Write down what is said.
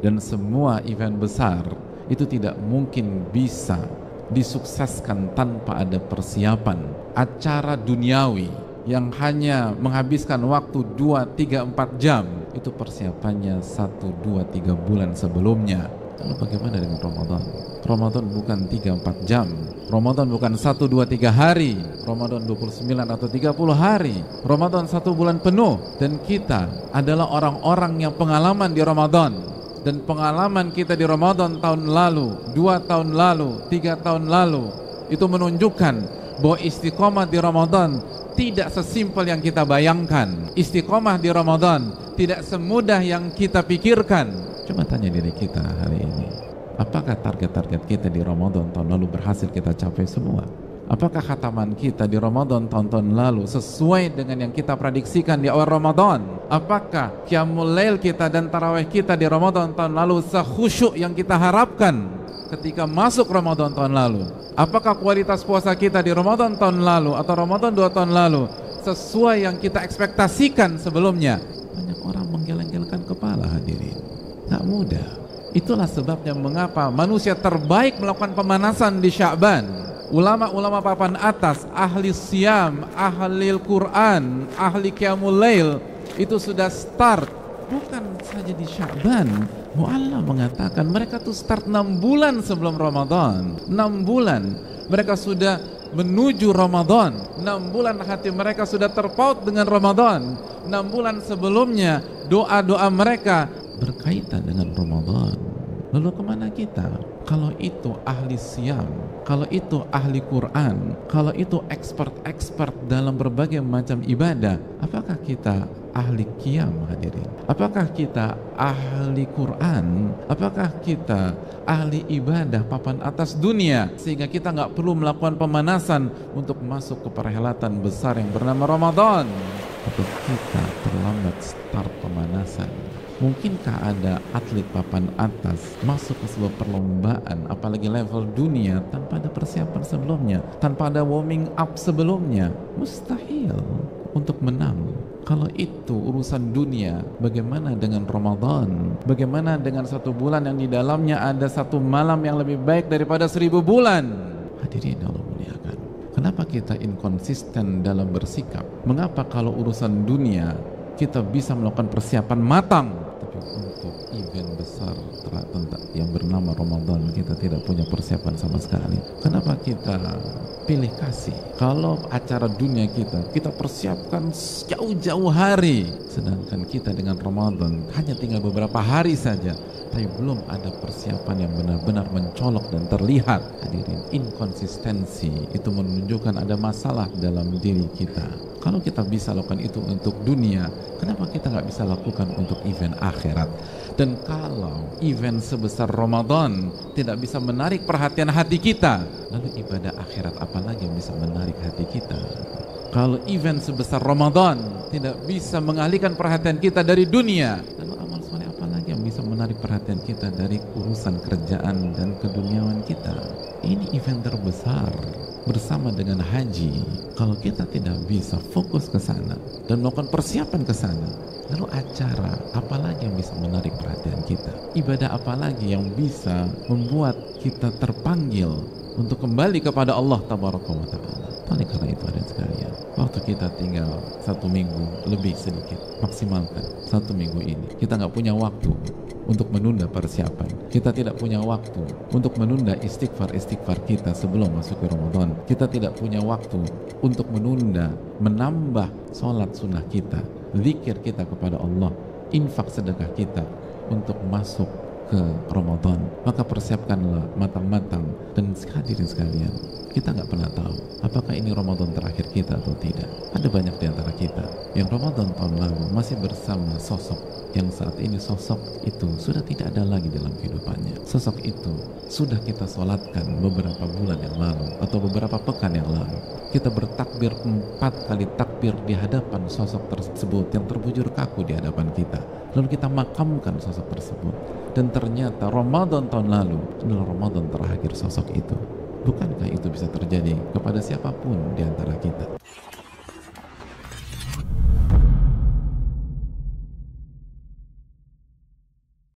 Dan semua event besar itu tidak mungkin bisa disukseskan tanpa ada persiapan. Acara duniawi yang hanya menghabiskan waktu 2, 3, 4 jam itu persiapannya 1, 2, 3 bulan sebelumnya. Lalu bagaimana dengan Ramadan? Ramadan bukan 3, 4 jam. Ramadan bukan 1, 2, 3 hari. Ramadan 29 atau 30 hari. Ramadan 1 bulan penuh. Dan kita adalah orang-orang yang pengalaman di Ramadan. Dan pengalaman kita di Ramadan tahun lalu, 2 tahun lalu, 3 tahun lalu, itu menunjukkan bahwa istiqomah di Ramadan tidak sesimpel yang kita bayangkan. Istiqomah di Ramadan tidak semudah yang kita pikirkan. Coba tanya diri kita hari ini, apakah target-target kita di Ramadan tahun lalu berhasil kita capai semua? Apakah khataman kita di Ramadan tahun-tahun lalu sesuai dengan yang kita prediksikan di awal Ramadan? Apakah qiyamul lail kita dan tarawih kita di Ramadan tahun lalu sekhusyuk yang kita harapkan ketika masuk Ramadan tahun lalu? Apakah kualitas puasa kita di Ramadan tahun lalu atau Ramadan 2 tahun lalu sesuai yang kita ekspektasikan sebelumnya? Banyak orang menggeleng-gelengkan kepala, hadirin. Gak mudah. Itulah sebabnya mengapa manusia terbaik melakukan pemanasan di Sya'ban. Ulama-ulama papan atas, ahli siyam, ahli Al-Quran, ahli qiyamul lail, itu sudah start bukan saja di Sya'ban. Mu'alla mengatakan mereka tuh start 6 bulan sebelum Ramadan. 6 bulan mereka sudah menuju Ramadan. 6 bulan hati mereka sudah terpaut dengan Ramadan. 6 bulan sebelumnya doa-doa mereka berkaitan dengan Ramadan. Lalu kemana kita? Kalau itu ahli siyam, kalau itu ahli Quran, kalau itu expert dalam berbagai macam ibadah, apakah kita ahli qiyam, hadirin? Apakah kita ahli Quran? Apakah kita ahli ibadah papan atas dunia sehingga kita nggak perlu melakukan pemanasan untuk masuk ke perhelatan besar yang bernama Ramadan? Atau kita terlambat start pemanasan? Mungkinkah ada atlet papan atas masuk ke sebuah perlombaan, apalagi level dunia, tanpa ada persiapan sebelumnya, tanpa ada warming up sebelumnya? Mustahil untuk menang. Kalau itu urusan dunia, bagaimana dengan Ramadan? Bagaimana dengan 1 bulan yang di dalamnya ada 1 malam yang lebih baik daripada 1000 bulan? Hadirin Allah muliakan. Kenapa kita inkonsisten dalam bersikap? Mengapa kalau urusan dunia kita bisa melakukan persiapan matang, tapi untuk event besar yang bernama Ramadan kita tidak punya persiapan sama sekali? Kenapa kita pilih kasih? Kalau acara dunia kita persiapkan jauh-jauh hari, sedangkan kita dengan Ramadan hanya tinggal beberapa hari saja, tapi belum ada persiapan yang benar-benar mencolok dan terlihat. Hadirin, inkonsistensi itu menunjukkan ada masalah dalam diri kita. Kalau kita bisa lakukan itu untuk dunia, kenapa kita nggak bisa lakukan untuk event akhirat? Dan kalau event sebesar Ramadan tidak bisa menarik perhatian hati kita, lalu ibadah akhirat apalagi yang bisa menarik hati kita? Kalau event sebesar Ramadan tidak bisa mengalihkan perhatian kita dari dunia, lalu amal soleh apalagi yang bisa menarik perhatian kita dari urusan kerjaan dan keduniawan kita? Ini event terbesar bersama dengan haji. Kalau kita tidak bisa fokus ke sana dan melakukan persiapan ke sana, lalu acara apalagi yang bisa menarik perhatian kita? Ibadah apalagi yang bisa membuat kita terpanggil untuk kembali kepada Allah Tabaraka wa Ta'ala? Oleh karena itu, hadirin sekalian, waktu kita tinggal 1 minggu lebih sedikit, maksimalkan 1 minggu ini. Kita nggak punya waktu untuk menunda persiapan. Kita tidak punya waktu untuk menunda istighfar kita sebelum masuk ke Ramadan. Kita tidak punya waktu untuk menunda, menambah sholat sunnah kita, zikir kita kepada Allah, infak sedekah kita untuk masuk ke Ramadan. Maka persiapkanlah matang-matang. Dan hadirin sekalian, kita nggak pernah tahu apakah ini Ramadan terakhir kita atau tidak. Ada banyak di antara kita yang Ramadan tahun lalu masih bersama sosok yang saat ini sosok itu sudah tidak ada lagi dalam kehidupannya. Sosok itu sudah kita sholatkan beberapa bulan yang lalu atau beberapa pekan yang lalu. Kita bertakbir 4 kali takbir di hadapan sosok tersebut yang terbujur kaku di hadapan kita. Lalu kita makamkan sosok tersebut, dan ternyata Ramadan tahun lalu adalah Ramadan terakhir sosok itu. Bukankah itu bisa terjadi kepada siapapun di antara kita?